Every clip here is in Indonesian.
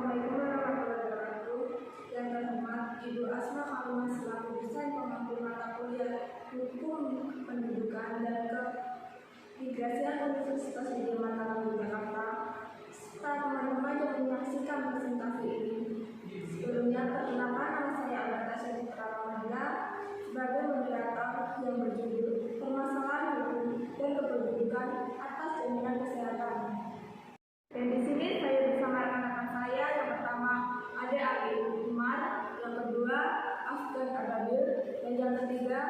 Assalamualaikum warahmatullahi wabarakatuh. Yang terhormat Ibu Asma Kalimah selaku dosen pengampu mata kuliah Hukum Pendudukan dan Keimigrasian Universitas Gadjah Mada Yogyakarta, serta teman-teman yang menyaksikan presentasi ini. Sebelumnya, perkenalkan nama saya Agatha Syarifah Ramadhana sebagai moderator yang berjudul Permasalahan Hukum dan Kependudukan atas Jaminan Kesehatan. Dan di sini saya bersama rekan-rekan saya. Yang pertama ada Ali Umar, yang kedua Afgan Ababil, dan yang ketiga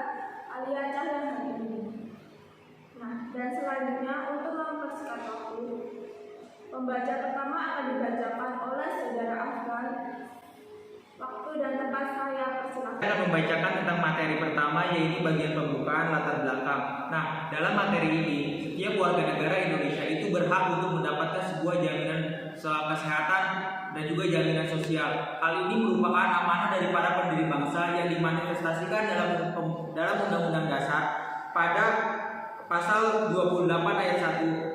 Alia Cahya Handini. Nah, dan selanjutnya untuk mempersingkat waktu, pembaca pertama akan dibacakan oleh saudara Afgan. Waktu dan tempat saya persilakan. Saya akan membacakan tentang materi pertama, yaitu bagian pembukaan latar belakang. Nah, dalam materi ini, setiap warga negara Indonesia itu berhak untuk mendapatkan sebuah jaminan kesehatan dan juga jaminan sosial. Hal ini merupakan amanah dari para pendiri bangsa yang dimanifestasikan dalam Undang-Undang Dasar pada Pasal 28 ayat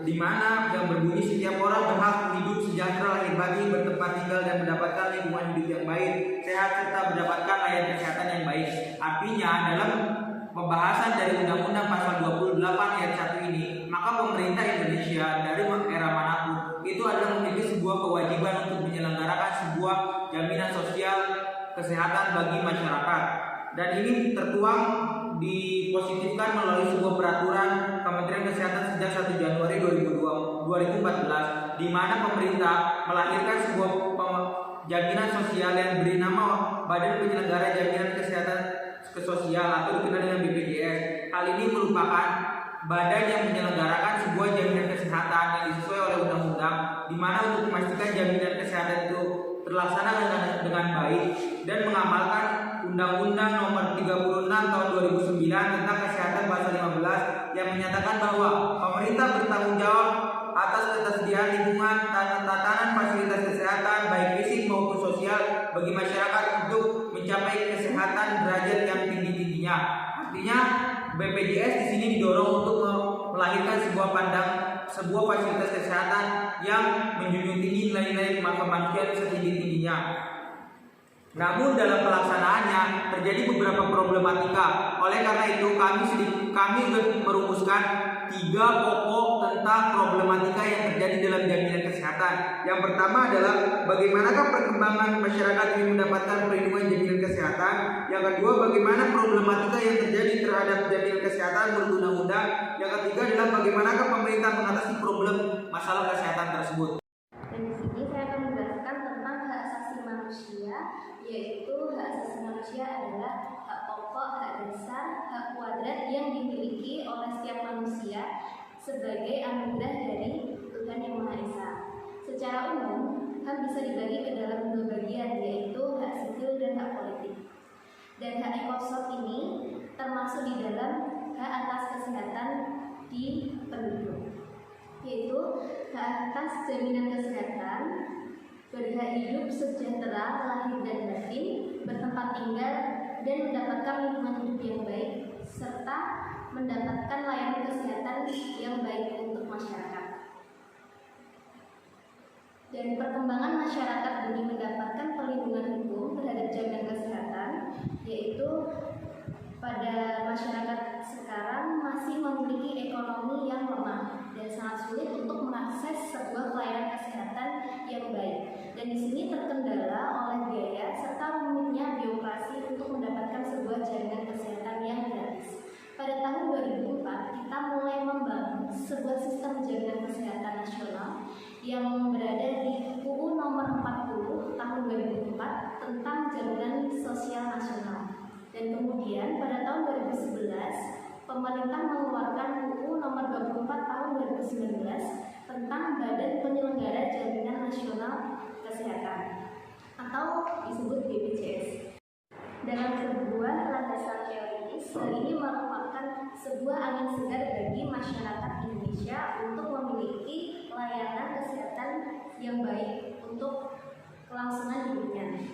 1, di mana yang berbunyi setiap orang berhak hidup sejahtera, lahir batin, bertempat tinggal dan mendapatkan lingkungan hidup yang baik, sehat serta mendapatkan layanan kesehatan yang baik. Artinya dalam pembahasan dari Undang-Undang Pasal 28 ayat 1 ini, maka pemerintah Indonesia dari era manapun itu adalah memiliki sebuah kewajiban untuk menyelenggarakan sebuah jaminan sosial kesehatan bagi masyarakat. Dan ini tertuang dipositifkan melalui sebuah peraturan Kementerian Kesehatan sejak 1 Januari 2014, di mana pemerintah melahirkan sebuah jaminan sosial yang diberi nama Badan Penyelenggara Jaminan Kesehatan Sosial atau dikenal dengan BPJS. Hal ini merupakan badan yang menyelenggarakan sebuah jaminan kesehatan yang disesuai oleh undang-undang, di mana untuk memastikan jaminan kesehatan itu terlaksana dengan baik dan mengamalkan Undang-Undang Nomor 36 Tahun 2009 tentang Kesehatan Pasal 15 yang menyatakan bahwa pemerintah bertanggung jawab atas ketersediaan lingkungan, tatanan fasilitas kesehatan baik fisik maupun sosial bagi masyarakat untuk mencapai kesehatan derajat yang tinggi-tingginya. Artinya BPJS di sini didorong untuk melahirkan sebuah fasilitas kesehatan yang menjunjung tinggi nilai-nilai kemanusiaan setinggi-tingginya. Namun dalam pelaksanaannya terjadi beberapa problematika. Oleh karena itu kami merumuskan 3 pokok tentang problematika yang terjadi dalam jaminan kesehatan. Yang pertama adalah bagaimanakah perkembangan masyarakat ingin mendapatkan perlindungan jaminan kesehatan. Yang kedua, bagaimana problematika yang terjadi terhadap jaminan kesehatan menurut undang-undang. Yang ketiga adalah bagaimanakah pemerintah mengatasi problem masalah kesehatan tersebut. Dan di sini saya akan menjelaskan tentang hak asasi manusia, yaitu hak asasi manusia adalah hak pokok, hak dasar, hak kuadrat yang dimiliki oleh setiap manusia sebagai anugerah dari Tuhan Yang Maha Esa. Secara umum, HAM bisa dibagi ke dalam 2 bagian, yaitu hak sipil dan hak politik. Dan hak ekosop ini termasuk di dalam hak atas kesehatan di penduduk, yaitu hak atas jaminan kesehatan, berhak hidup sejahtera, lahir dan batin, bertempat tinggal, dan mendapatkan lingkungan hidup yang baik, serta mendapatkan layanan kesehatan yang baik untuk masyarakat. Dan perkembangan masyarakat demi mendapatkan perlindungan hukum terhadap jaminan kesehatan, yaitu pada masyarakat sekarang masih memiliki ekonomi yang lemah dan sangat sulit untuk mengakses sebuah pelayanan kesehatan yang baik. Dan di sini terkendala oleh biaya serta rumitnya birokrasi untuk mendapatkan sebuah jaminan kesehatan yang gratis. Pada tahun 2004 kita mulai membangun sebuah sistem jaminan kesehatan nasional yang berada di UU Nomor 40 Tahun 2004 tentang Jaminan Sosial Nasional. Dan kemudian pada tahun 2011 pemerintah mengeluarkan UU Nomor 24 Tahun 2019 tentang Badan Penyelenggara Jaminan Nasional Kesehatan atau disebut BPJS. Dalam sebuah landasan teoritis, hal ini merupakan sebuah angin segar bagi masyarakat Indonesia untuk memiliki layanan kesehatan yang baik untuk kelangsungan hidupnya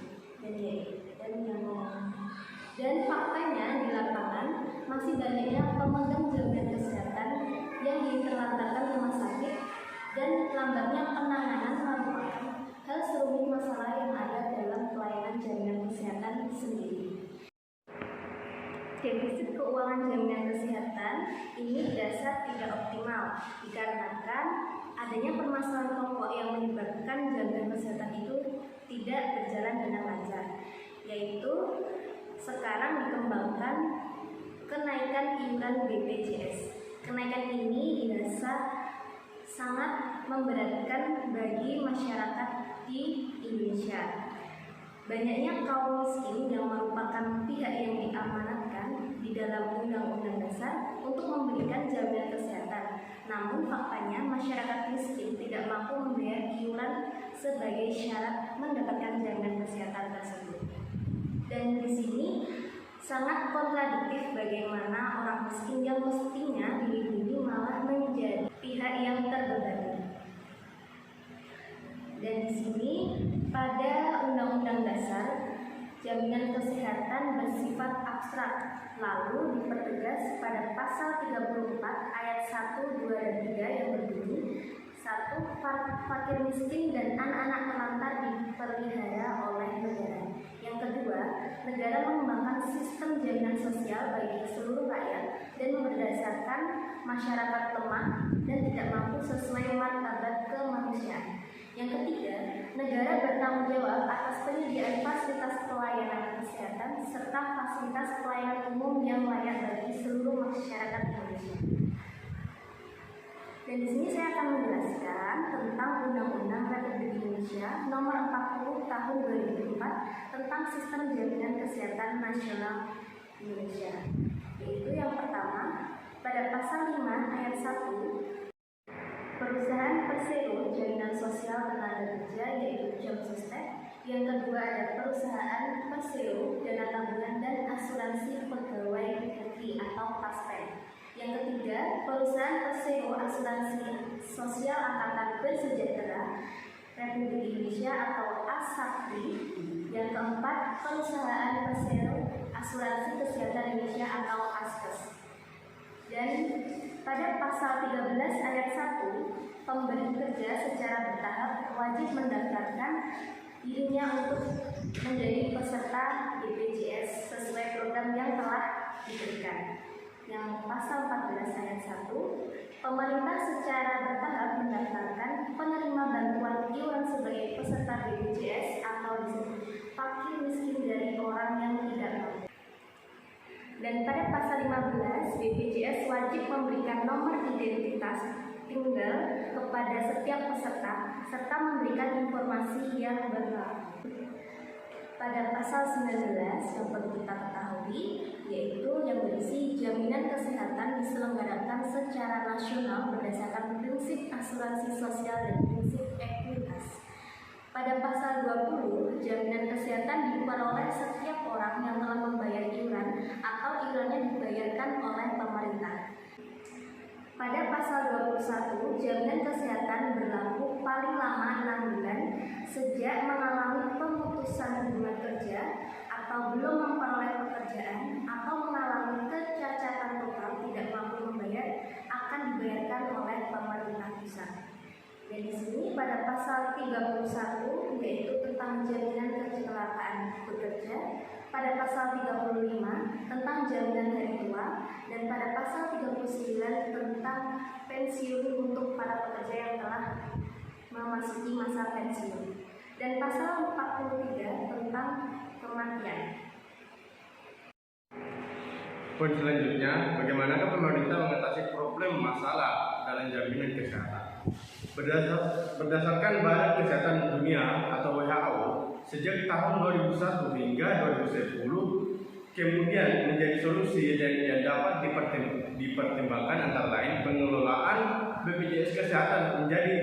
dan faktanya di lapangan masih banyaknya pemegang jaminan kesehatan yang diterlantarkan rumah sakit dan lambatnya penanganan merupakan hal serumit masalah defisit keuangan jaminan kesehatan ini dirasa tidak optimal dikarenakan adanya permasalahan pokok yang menyebabkan jaminan kesehatan itu tidak berjalan dengan lancar, yaitu sekarang dikembangkan kenaikan iuran BPJS. Kenaikan ini dirasa sangat memberatkan bagi masyarakat di Indonesia. Banyaknya kaum miskin yang merupakan pihak yang diamanatkan di dalam Undang-Undang Dasar untuk memberikan jaminan kesehatan. Namun faktanya masyarakat miskin tidak mampu membayar iuran sebagai syarat mendapatkan jaminan kesehatan tersebut. Dan di sini sangat kontradiktif bagaimana orang miskin yang mestinya dilindungi malah menjadi pihak yang terbebani. Dan di sini pada Undang-Undang Dasar jaminan kesehatan bersifat abstrak, lalu dipertegas pada pasal 34 ayat 1, 2, dan 3 yang berbunyi 1. Fakir miskin dan anak-anak terlantar dipelihara oleh negara. Yang kedua, negara mengembangkan sistem jaminan sosial bagi seluruh rakyat dan berdasarkan masyarakat lemah dan tidak mampu sesuai martabat kemanusiaan. Yang ketiga, negara bertanggung jawab atas penyediaan fasilitas pelayanan kesehatan serta fasilitas pelayanan umum yang layak bagi seluruh masyarakat Indonesia. Dan di sini saya akan menjelaskan tentang Undang-Undang Republik Indonesia Nomor 40 Tahun 2004 tentang Sistem Jaminan Kesehatan Nasional Indonesia. Yaitu yang pertama, pada pasal 5 ayat 1, perusahaan persero jaminan sosial tenaga kerja yaitu Jamsostek. Yang kedua ada perusahaan persero dana tabungan dan asuransi pegawai negeri atau PASPEN. Yang ketiga, perusahaan persero asuransi sosial angkatan bersejahtera Republik Indonesia atau ASAPRI. Yang keempat, perusahaan persero asuransi kesehatan Indonesia atau ASKES. Dan pada pasal 13 ayat 1, pemberi kerja secara bertahap wajib mendaftarkan dirinya untuk menjadi peserta BPJS sesuai program yang telah diberikan. Yang pasal 14 ayat 1, pemerintah secara bertahap mendaftarkan penerima bantuan iuran sebagai peserta BPJS atau disebut fakir miskin dari orang yang tidak mampu. Dan pada pasal 15, BPJS wajib memberikan nomor identitas tunggal kepada setiap peserta serta memberikan informasi yang berlaku. Pada pasal 19 yang perlu kita ketahui yaitu yang berisi jaminan kesehatan diselenggarakan secara nasional berdasarkan prinsip asuransi sosial dan prinsip ekuitas. Pada pasal 20, jaminan kesehatan diperoleh setiap orang yang telah membayar iuran atau iurannya dibayarkan oleh pemerintah. Pada pasal 21, jaminan kesehatan berlaku paling lama 6 bulan sejak mengalami pemutusan hubungan kerja atau belum memperoleh pekerjaan atau mengalami kecacatan total tidak mampu membayar akan dibayarkan oleh pemerintah pusat. Dan di sini pada pasal 31 yaitu tentang jaminan kecelakaan bekerja, pada pasal 35 tentang jaminan hari tua, dan pada pasal 39 tentang pensiun untuk para pekerja yang telah memasuki masa pensiun, dan pasal 43 tentang kematian. Poin selanjutnya, bagaimanakah pemerintah mengatasi problem masalah dalam jaminan kesehatan? Berdasarkan Badan Kesehatan Dunia atau WHO, sejak tahun 2001 hingga 2010, kemudian menjadi solusi yang dapat dipertimbangkan antara lain pengelolaan BPJS Kesehatan menjadi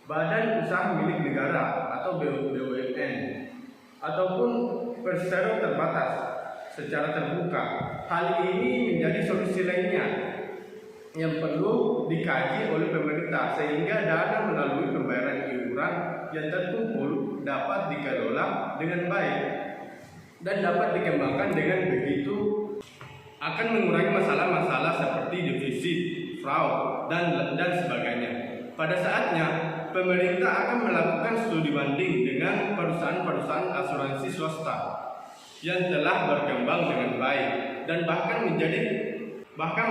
badan usaha milik negara atau BUMN ataupun persero terbatas secara terbuka. Hal ini menjadi solusi lainnya yang perlu dikaji oleh pemerintah sehingga dana melalui pembayaran iuran yang terkumpul dapat dikelola dengan baik dan dapat dikembangkan dengan begitu akan mengurangi masalah-masalah seperti defisit, fraud, dan sebagainya. Pada saatnya, pemerintah akan melakukan studi banding dengan perusahaan-perusahaan asuransi swasta yang telah berkembang dengan baik dan bahkan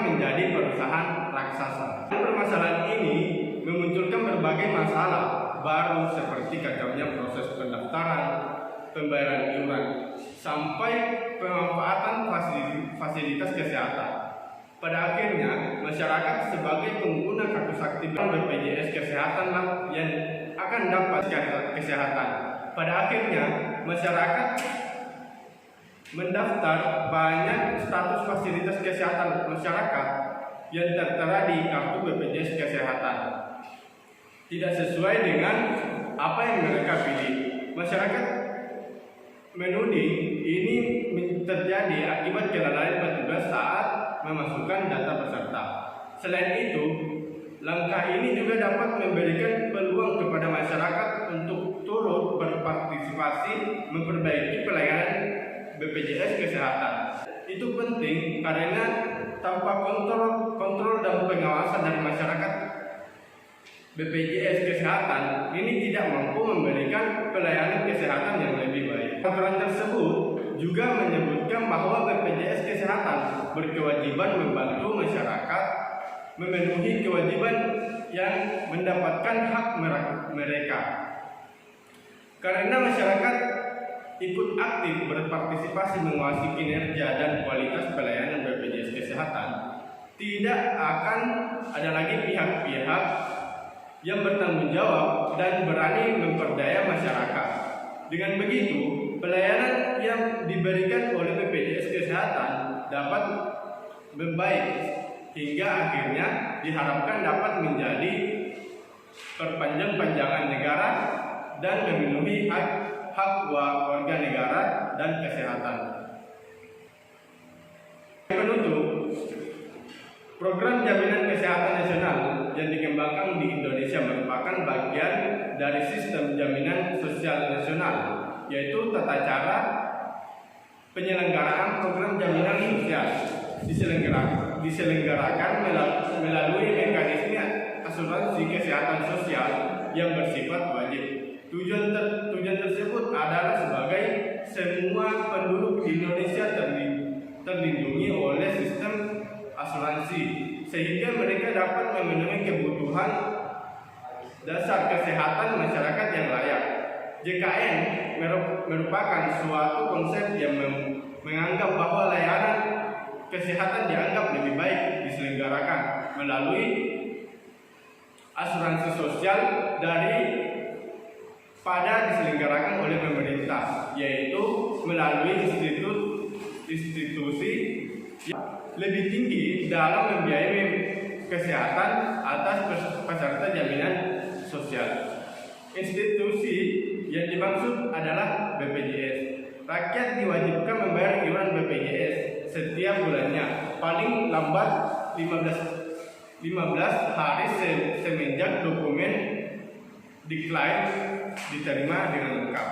menjadi perusahaan raksasa. Permasalahan ini memunculkan berbagai masalah baru seperti kacaunya proses pendaftaran, pembayaran iuran, sampai pemanfaatan fasilitas kesehatan. Pada akhirnya, masyarakat sebagai pengguna kartu sakti BPJS Kesehatanlah yang akan dapat kesehatan. Pada akhirnya, masyarakat mendaftar banyak status fasilitas kesehatan masyarakat yang tertera di kartu BPJS Kesehatan. Tidak sesuai dengan apa yang mereka pilih. Masyarakat menuding ini terjadi akibat kelalaian petugas saat memasukkan data peserta. Selain itu, langkah ini juga dapat memberikan peluang kepada masyarakat untuk turut berpartisipasi memperbaiki pelayanan BPJS Kesehatan. Itu penting karena tanpa kontrol dan pengawasan dari masyarakat, BPJS Kesehatan ini tidak mampu memberikan pelayanan kesehatan yang lebih baik. Peraturan tersebut juga menyebutkan bahwa BPJS Kesehatan berkewajiban membantu masyarakat memenuhi kewajiban yang mendapatkan hak mereka. Karena masyarakat ikut aktif berpartisipasi menguasai kinerja dan kualitas pelayanan BPJS Kesehatan, tidak akan ada lagi pihak-pihak yang bertanggung jawab dan berani memperdaya masyarakat. Dengan begitu, pelayanan yang diberikan oleh BPJS Kesehatan dapat membaik hingga akhirnya diharapkan dapat menjadi perpanjangan negara dan memenuhi hak warga negara dan kesehatan. Penutup, program jaminan kesehatan nasional yang dikembangkan di Indonesia merupakan bagian dari sistem jaminan sosial nasional, yaitu tata cara penyelenggaraan program jaminan sosial diselenggarakan melalui mekanisme asuransi kesehatan sosial yang bersifat wajib. Tujuan tersebut adalah sebagai semua penduduk di Indonesia terlindungi oleh sistem asuransi, sehingga mereka dapat memenuhi kebutuhan dasar kesehatan masyarakat yang layak. JKN merupakan suatu konsep yang menganggap bahwa layanan kesehatan dianggap lebih baik diselenggarakan melalui asuransi sosial daripada diselenggarakan oleh pemerintah, yaitu melalui institusi lebih tinggi dalam membiayai kesehatan atas peserta jaminan sosial. Institusi yang dimaksud adalah BPJS. Rakyat diwajibkan membayar iuran BPJS setiap bulannya, paling lambat 15 hari semenjak dokumen diklaim diterima dengan lengkap.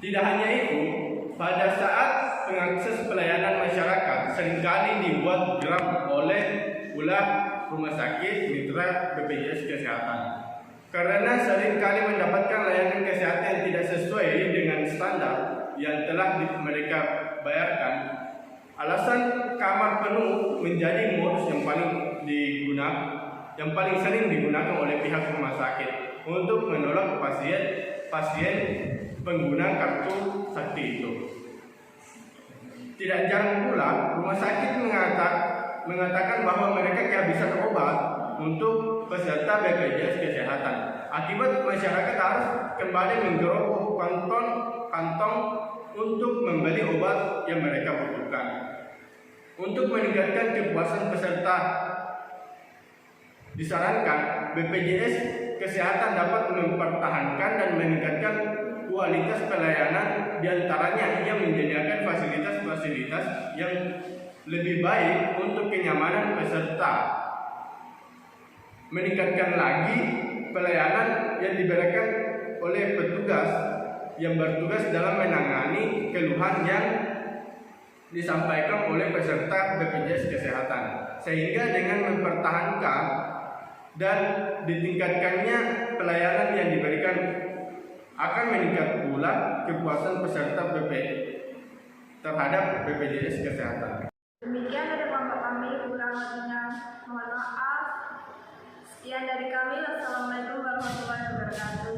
Tidak hanya itu, pada saat pengakses pelayanan masyarakat seringkali dibuat geram oleh ulah rumah sakit mitra BPJS Kesehatan, karena seringkali mendapatkan layanan kesehatan yang tidak sesuai dengan standar yang telah mereka bayarkan. Alasan kamar penuh menjadi modus yang paling sering digunakan oleh pihak rumah sakit untuk menolak pasien pengguna kartu sakti itu. Tidak jarang pula rumah sakit mengatakan bahwa mereka kehabisan obat untuk peserta BPJS Kesehatan. Akibat masyarakat harus kembali menggerobak kantong untuk membeli obat yang mereka butuhkan. Untuk meningkatkan kepuasan peserta, disarankan BPJS Kesehatan dapat mempertahankan dan meningkatkan kualitas pelayanan, diantaranya ia menyediakan fasilitas-fasilitas yang lebih baik untuk kenyamanan peserta, meningkatkan lagi pelayanan yang diberikan oleh petugas yang bertugas dalam menangani keluhan yang disampaikan oleh peserta BPJS Kesehatan, sehingga dengan mempertahankan dan ditingkatkannya pelayanan yang diberikan akan meningkat pula kepuasan peserta terhadap BPJS Kesehatan. Demikian dari kelompok kami, kurang lebihnya mohon maaf. Sekian dari kami. Wassalamualaikum warahmatullahi wabarakatuh.